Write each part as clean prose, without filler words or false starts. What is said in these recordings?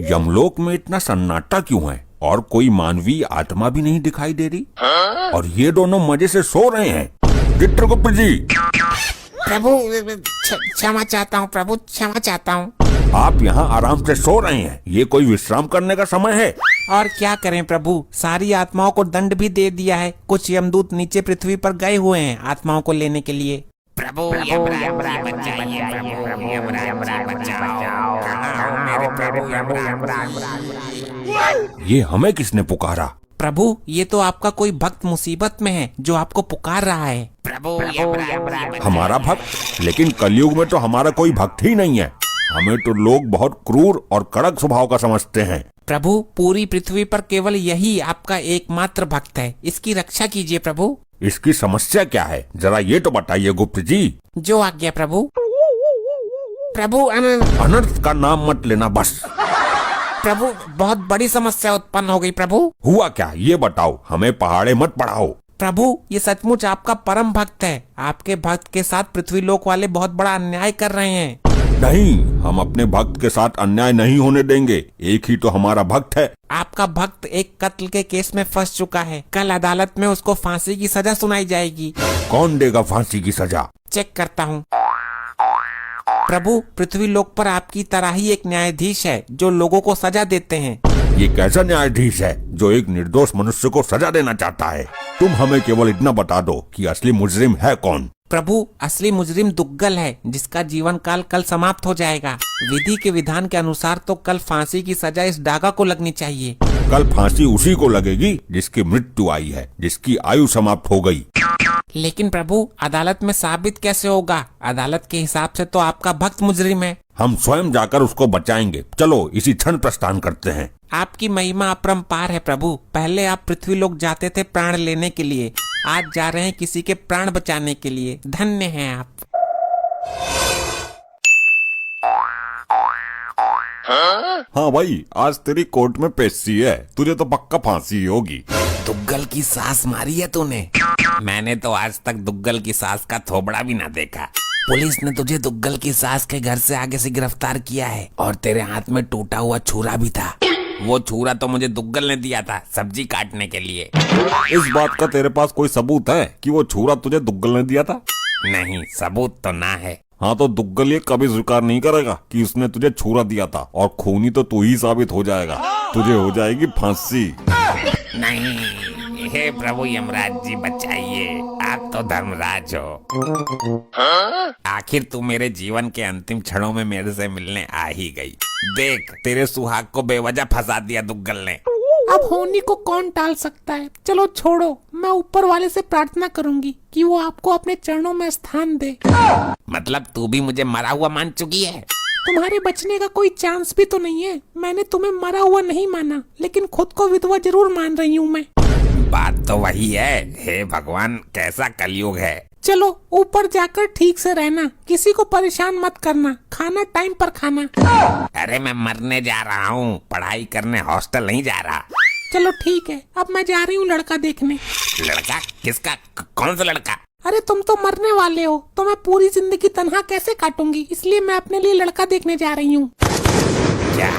यमलोक में इतना सन्नाटा क्यों है और कोई मानवीय आत्मा भी नहीं दिखाई दे रही? और ये दोनों मजे से सो रहे हैं। चित्रगुप्त जी, प्रभु क्षमा चाहता हूँ प्रभु, क्षमा चाहता हूँ। आप यहाँ आराम से सो रहे हैं, ये कोई विश्राम करने का समय है? और क्या करें प्रभु, सारी आत्माओं को दंड भी दे दिया है। कुछ यमदूत नीचे पृथ्वी पर गए हुए हैं आत्माओं को लेने के लिए। प्रभु ये हमें किसने पुकारा? प्रभु, ये तो आपका कोई भक्त मुसीबत में है जो आपको पुकार रहा है। प्रभु हमारा भक्त? लेकिन कलयुग में तो हमारा कोई भक्त ही नहीं है। हमें तो लोग बहुत क्रूर और कड़क स्वभाव का समझते हैं। प्रभु, पूरी पृथ्वी पर केवल यही आपका एकमात्र भक्त है, इसकी रक्षा कीजिए प्रभु। इसकी समस्या क्या है, जरा ये तो बताइए गुप्त जी। जो आज्ञा प्रभु। प्रभु अनर्थ का नाम मत लेना बस। प्रभु, बहुत बड़ी समस्या उत्पन्न हो गई प्रभु। हुआ क्या, ये बताओ, हमें पहाड़े मत पढ़ाओ। प्रभु, ये सचमुच आपका परम भक्त है। आपके भक्त के साथ पृथ्वी लोक वाले बहुत बड़ा अन्याय कर रहे हैं। नहीं, हम अपने भक्त के साथ अन्याय नहीं होने देंगे। एक ही तो हमारा भक्त है। आपका भक्त एक कत्ल के केस में फंस चुका है। कल अदालत में उसको फांसी की सजा सुनाई जाएगी। कौन देगा फांसी की सजा? चेक करता हूँ। प्रभु, पृथ्वी लोक पर आपकी तरह ही एक न्यायाधीश है जो लोगों को सजा देते हैं। ये कैसा न्यायाधीश है जो एक निर्दोष मनुष्य को सजा देना चाहता है? तुम हमें केवल इतना बता दो कि असली मुजरिम है कौन? प्रभु, असली मुजरिम दुग्गल है जिसका जीवन काल कल समाप्त हो जाएगा। विधि के विधान के अनुसार तो कल फांसी की सजा इस डागा को लगनी चाहिए। कल फांसी उसी को लगेगी जिसकी मृत्यु आई है, जिसकी आयु समाप्त हो गई। लेकिन प्रभु, अदालत में साबित कैसे होगा? अदालत के हिसाब से तो आपका भक्त मुजरिम है। हम स्वयं जाकर उसको बचाएंगे। चलो इसी क्षण प्रस्थान करते हैं। आपकी महिमा अपरंपार है प्रभु। पहले आप पृथ्वी लोक जाते थे प्राण लेने के लिए, आज जा रहे हैं किसी के प्राण बचाने के लिए। धन्य हैं आप। हाँ भाई, आज तेरी कोर्ट में पेशी है, तुझे तो पक्का फांसी होगी। दुग्गल की सास मारी है तूने? मैंने तो आज तक दुग्गल की सास का थोबड़ा भी ना देखा। पुलिस ने तुझे दुग्गल की सास के घर से आगे से गिरफ्तार किया है और तेरे हाथ में टूटा हुआ छुरा भी था। वो छुरा तो मुझे दुग्गल ने दिया था सब्जी काटने के लिए। इस बात का तेरे पास कोई सबूत है कि वो छुरा तुझे दुग्गल ने दिया था? नहीं, सबूत तो ना है। हाँ, तो दुग्गल ये कभी स्वीकार नहीं करेगा कि उसने तुझे छुरा दिया था, और खूनी तो तू ही साबित हो जाएगा। तुझे हो जाएगी फांसी। नहीं, हे प्रभु यमराज जी बचाइए, आप तो धर्मराज हो। आखिर तू मेरे जीवन के अंतिम क्षणों में मेरे से मिलने आ ही गई। देख, तेरे सुहाग को बेवजह फंसा दिया दुग्गल ने। अब होनी को कौन टाल सकता है? चलो छोड़ो, मैं ऊपर वाले से प्रार्थना करूंगी कि वो आपको अपने चरणों में स्थान दे। मतलब तू भी मुझे मरा हुआ मान चुकी है? तुम्हारे बचने का कोई चांस भी तो नहीं है। मैंने तुम्हें मरा हुआ नहीं माना, लेकिन खुद को विधवा जरूर मान रही हूँ मैं। बात तो वही है। हे भगवान, कैसा कलयुग है। चलो ऊपर जाकर ठीक से रहना, किसी को परेशान मत करना, खाना टाइम पर खाना। अरे मैं मरने जा रहा हूँ, पढ़ाई करने हॉस्टल नहीं जा रहा। चलो ठीक है, अब मैं जा रही हूँ लड़का देखने। लड़का? किसका? कौन सा लड़का? अरे तुम तो मरने वाले हो, तो मैं पूरी जिंदगी तन्हा कैसे काटूंगी, इसलिए मैं अपने लिए लड़का देखने जा रही हूँ। क्या?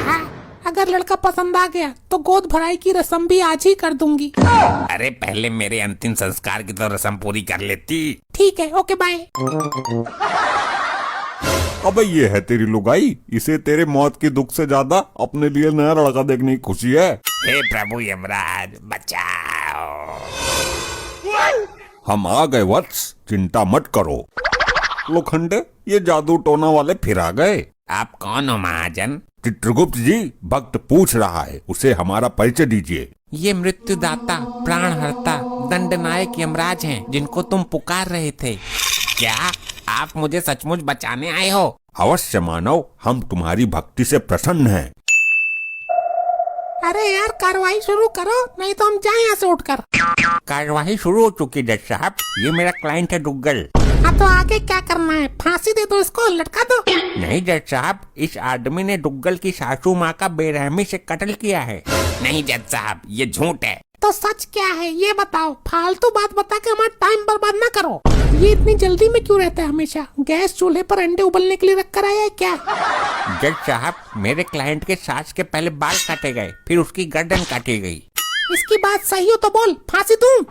अगर लड़का पसंद आ गया तो गोद भराई की रस्म भी आज ही कर दूंगी। अरे पहले मेरे अंतिम संस्कार की तो रस्म पूरी कर लेती। ठीक है, ओके बाय। अबे ये है तेरी लुगाई, इसे तेरे मौत की दुख से ज्यादा अपने लिए नया लड़का देखने की खुशी है। हे प्रभु यमराज बचाओ। हम आ गए वत्स, चिंता मत करो। लोखंडे, ये जादू टोना वाले फिर आ गए। आप कौन हो महाजन? चित्रगुप्त जी, भक्त पूछ रहा है, उसे हमारा परिचय दीजिए। ये मृत्युदाता, प्राणहर्ता, दंडनायक यमराज हैं जिनको तुम पुकार रहे थे। क्या आप मुझे सचमुच बचाने आए हो? अवश्य मानव, हम तुम्हारी भक्ति से प्रसन्न हैं। अरे यार, कार्रवाई शुरू करो, नहीं तो हम जाएं यहाँ से उठकर। कार्यवाही शुरू हो चुकी जज साहब, ये मेरा क्लाइंट है दुग्गल। हाँ तो आगे क्या करना है? फांसी दे दो इसको, लटका दो। नहीं जज साहब, इस आदमी ने दुग्गल की सासू माँ का बेरहमी से कत्ल किया है। नहीं जज साहब, ये झूठ है। तो सच क्या है ये बताओ, फालतू बात बता के हमारा टाइम बर्बाद ना करो। ये इतनी जल्दी में क्यों रहता है हमेशा? गैस चूल्हे पर अंडे उबलने के लिए रख कर आया है क्या? जज साहब, मेरे क्लाइंट के सास के पहले बाल काटे गए, फिर उसकी गर्दन काटी गई। इसकी बात सही हो तो बोल, फांसी दूं?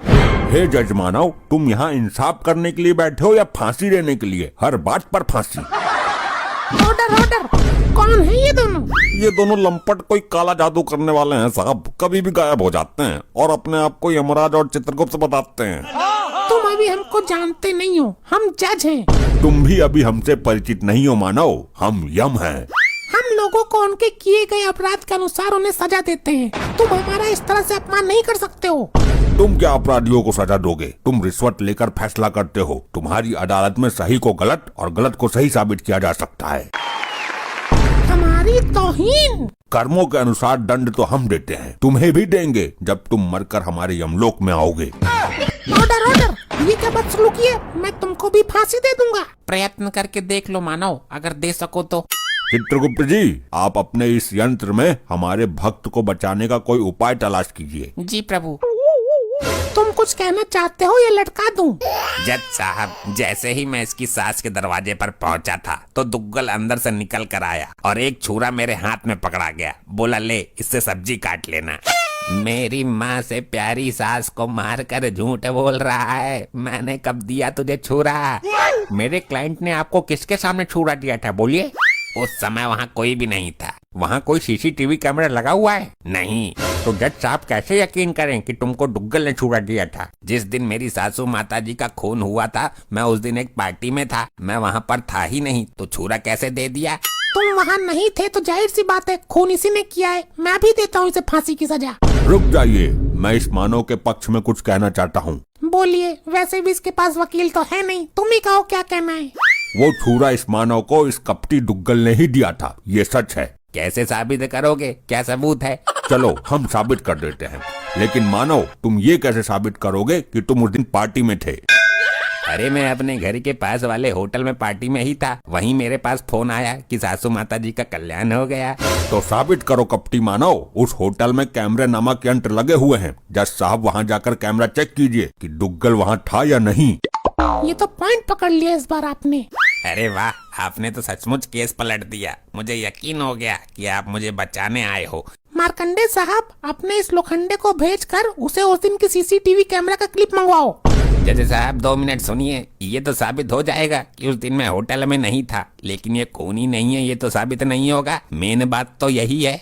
हे जज मानव, तुम यहाँ इंसाफ करने के लिए बैठे हो या फांसी देने के लिए? हर बात पर फांसी। Order order. कौन है ये दोनों? ये दोनों लंपट कोई काला जादू करने वाले हैं साहब, कभी भी गायब हो जाते हैं और अपने आप को यमराज और चित्रगुप्त बताते हैं। तुम अभी हमको जानते नहीं हो, हम जज हैं। तुम भी अभी हमसे परिचित नहीं हो मानव, हम यम हैं। हम लोगों को उनके किए गए अपराध के अनुसार उन्हें सजा देते हैं। तुम हमारा इस तरह से अपमान नहीं कर सकते हो। तुम क्या अपराधियों को सजा दोगे? तुम रिश्वत लेकर फैसला करते हो। तुम्हारी अदालत में सही को गलत और गलत को सही साबित किया जा सकता है। हमारी तौहीन। कर्मों के अनुसार दंड तो हम देते हैं, तुम्हें भी देंगे जब तुम मरकर हमारे यमलोक में आओगे। Order order. ये क्या बदसलूकी है? मैं तुमको भी फांसी दे दूंगा। प्रयत्न करके देख लो मानव, अगर दे सको तो। चित्रगुप्त जी, आप अपने इस यंत्र में हमारे भक्त को बचाने का कोई उपाय तलाश कीजिए। जी प्रभु। तुम कुछ कहना चाहते हो या लटका दूं? जज साहब, जैसे ही मैं इसकी सास के दरवाजे पर पहुंचा था तो दुग्गल अंदर से निकल कर आया और एक छुरा मेरे हाथ में पकड़ा गया। बोला, ले इससे सब्जी काट लेना। मेरी माँ से प्यारी सास को मारकर झूठ बोल रहा है। मैंने कब दिया तुझे छुरा? मेरे क्लाइंट ने आपको किसके सामने छुरा दिया था, बोलिए? उस समय वहाँ कोई भी नहीं था। वहाँ कोई सीसीटीवी कैमरा लगा हुआ है? नहीं। तो जज साहब कैसे यकीन करें कि तुमको दुग्गल ने छुरा दिया था? जिस दिन मेरी सासू माता जी का खून हुआ था, मैं उस दिन एक पार्टी में था, मैं वहाँ पर था ही नहीं, तो छुरा कैसे दे दिया? तुम वहाँ नहीं थे तो जाहिर सी बात है खून इसी ने किया है। मैं भी देता हूँ इसे फांसी की सजा। रुक जाइए, मैं इस मानव के पक्ष में कुछ कहना चाहता हूँ। बोलिए। वैसे भी इसके पास वकील तो है नहीं, तुम ही कहो क्या कहना है। वो छुरा इस मानव को इस कपटी दुग्गल ने ही दिया था, ये सच है। कैसे साबित करोगे? क्या सबूत है? चलो हम साबित कर देते हैं, लेकिन मानव तुम ये कैसे साबित करोगे कि तुम उस दिन पार्टी में थे? अरे मैं अपने घर के पास वाले होटल में पार्टी में ही था। वहीं मेरे पास फोन आया कि सासू माता जी का कल्याण हो गया। तो साबित करो कपटी मानव, उस होटल में कैमरे नामक यंत्र लगे हुए हैं। जज साहब वहाँ जाकर कैमरा चेक कीजिए कि दुग्गल वहाँ था या नहीं। ये तो पॉइंट पकड़ लिया इस बार आपने। अरे वाह, आपने तो सचमुच केस पलट दिया। मुझे यकीन हो गया कि आप मुझे बचाने आए हो। मार्कंडे साहब, अपने इस लोखंडे को भेजकर उसे उस दिन की सीसीटीवी कैमरा का क्लिप मंगवाओ। जज साहब 2 मिनट सुनिए। ये तो साबित हो जाएगा कि उस दिन मैं होटल में नहीं था, लेकिन ये खून ही नहीं है, ये तो साबित नहीं होगा। मेन बात तो यही है।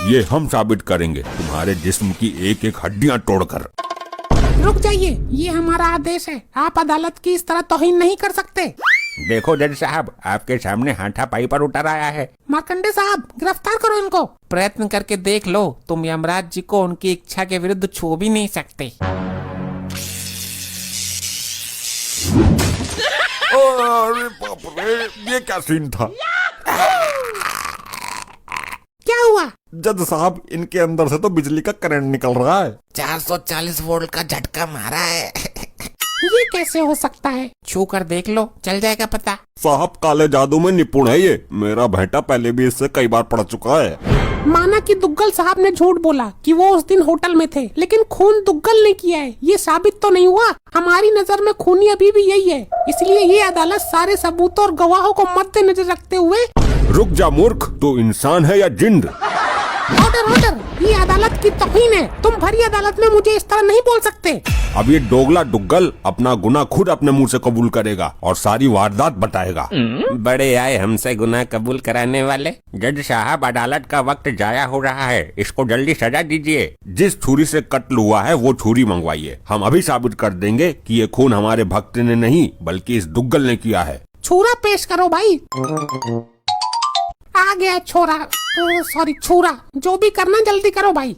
ये हम साबित करेंगे, तुम्हारे जिस्म की एक एक हड्डियाँ तोड़कर। रुक जाइए, ये हमारा आदेश है। आप अदालत की इस तरह तौहीन नहीं कर सकते। देखो जज साहब, आपके सामने हाथापाई पर उतर आया है। मार्कंडे साहब, गिरफ्तार करो इनको। प्रयत्न करके देख लो, तुम यमराज जी को उनकी इच्छा के विरुद्ध छू भी नहीं सकते। अरे बाप रे, ये क्या सीन था? क्या हुआ? जज साहब, इनके अंदर से तो बिजली का करंट निकल रहा है। 440 वोल्ट का झटका मारा है। ये कैसे हो सकता है? छू कर देख लो, चल जाएगा पता। साहब काले जादू में निपुण है ये। मेरा बेटा पहले भी इससे कई बार पड़ चुका है। माना कि दुग्गल साहब ने झूठ बोला कि वो उस दिन होटल में थे, लेकिन खून दुग्गल ने किया है, ये साबित तो नहीं हुआ। हमारी नजर में खूनी अभी भी यही है, इसलिए ये अदालत सारे सबूतों और गवाहों को मद्देनजर रखते हुए। रुक जा मूर्ख, तू इंसान है या जिंद? Order order. ये अदालत की तौहीन है। तुम भरी अदालत में मुझे इस तरह नहीं बोल सकते। अब ये दोगला दुग्गल अपना गुनाह खुद अपने मुंह से कबूल करेगा और सारी वारदात बताएगा। बड़े आए हमसे गुनाह कबूल कराने वाले। जज साहब, अदालत का वक्त जाया हो रहा है, इसको जल्दी सजा दीजिए। जिस छुरी से कत्ल हुआ है वो छुरी मंगवाइए। हम अभी साबित कर देंगे कि ये खून हमारे भक्त ने नहीं बल्कि इस दुग्गल ने किया है। छुरा पेश करो भाई। आ गया छोरा, सॉरी छुरा। जो भी करना जल्दी करो भाई।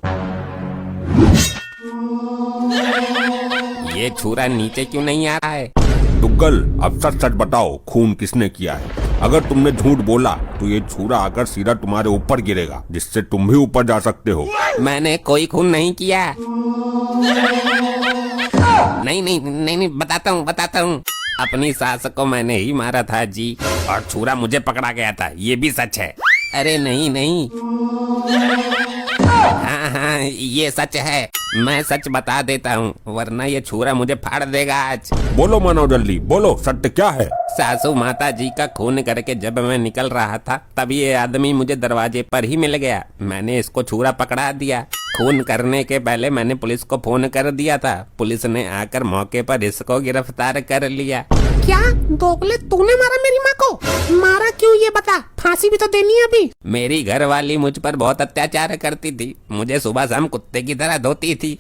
ये छुरा नीचे क्यों नहीं आ रहा है? दुग्गल, अब सच सच बताओ, खून किसने किया है? अगर तुमने झूठ बोला तो ये छुरा आकर सीधा तुम्हारे ऊपर गिरेगा, जिससे तुम भी ऊपर जा सकते हो। मैंने कोई खून नहीं किया। नहीं, बताता हूँ। अपनी सास को मैंने ही मारा था जी, और छुरा मुझे पकड़ा गया था, ये भी सच है। अरे नहीं। हाँ, ये सच है, मैं सच बता देता हूँ, वरना ये छुरा मुझे फाड़ देगा आज। बोलो मानव जल्दी बोलो, सत्य क्या है? सासू माता जी का खून करके जब मैं निकल रहा था तब ये आदमी मुझे दरवाजे पर ही मिल गया। मैंने इसको छुरा पकड़ा दिया। खून करने के पहले मैंने पुलिस को फोन कर दिया था। पुलिस ने आकर मौके पर इसको गिरफ्तार कर लिया। क्या दोगले, तूने मारा मेरी माँ को? मारा क्यों ये बता, फांसी भी तो देनी है अभी। मेरी घरवाली मुझ पर बहुत अत्याचार करती थी, मुझे सुबह शाम कुत्ते की तरह धोती थी।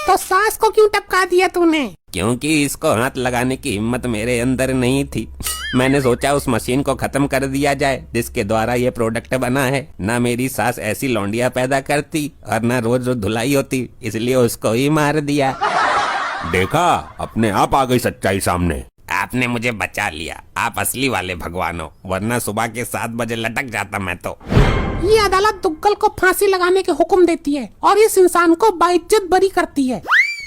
तो सास को क्यों टपका दिया तूने? क्योंकि इसको हाथ लगाने की हिम्मत मेरे अंदर नहीं थी। मैंने सोचा उस मशीन को खत्म कर दिया जाए जिसके द्वारा ये प्रोडक्ट बना है। ना मेरी सास ऐसी लौंडिया पैदा करती और ना रोज रोज धुलाई होती, इसलिए उसको ही मार दिया। देखा, अपने आप आ गई सच्चाई सामने। आपने मुझे बचा लिया, आप असली वाले भगवान हो, वरना सुबह के 7 बजे लटक जाता मैं तो। ये अदालत दुग्गल को फांसी लगाने के हुक्म देती है और इस इंसान को बाइज्जत बरी करती है।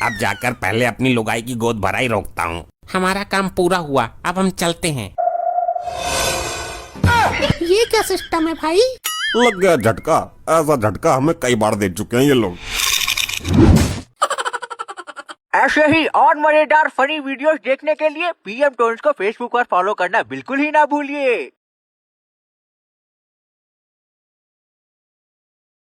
अब जाकर पहले अपनी लुगाई की गोद भराई रोकता हूँ। हमारा काम पूरा हुआ, अब हम चलते हैं। ये क्या सिस्टम है भाई? लग गया झटका। ऐसा झटका हमें कई बार दे चुके हैं ये लोग। ऐसे ही और मजेदार फनी वीडियोस देखने के लिए पीएम टोन्स को फेसबुक पर फॉलो करना बिल्कुल ही ना भूलिए।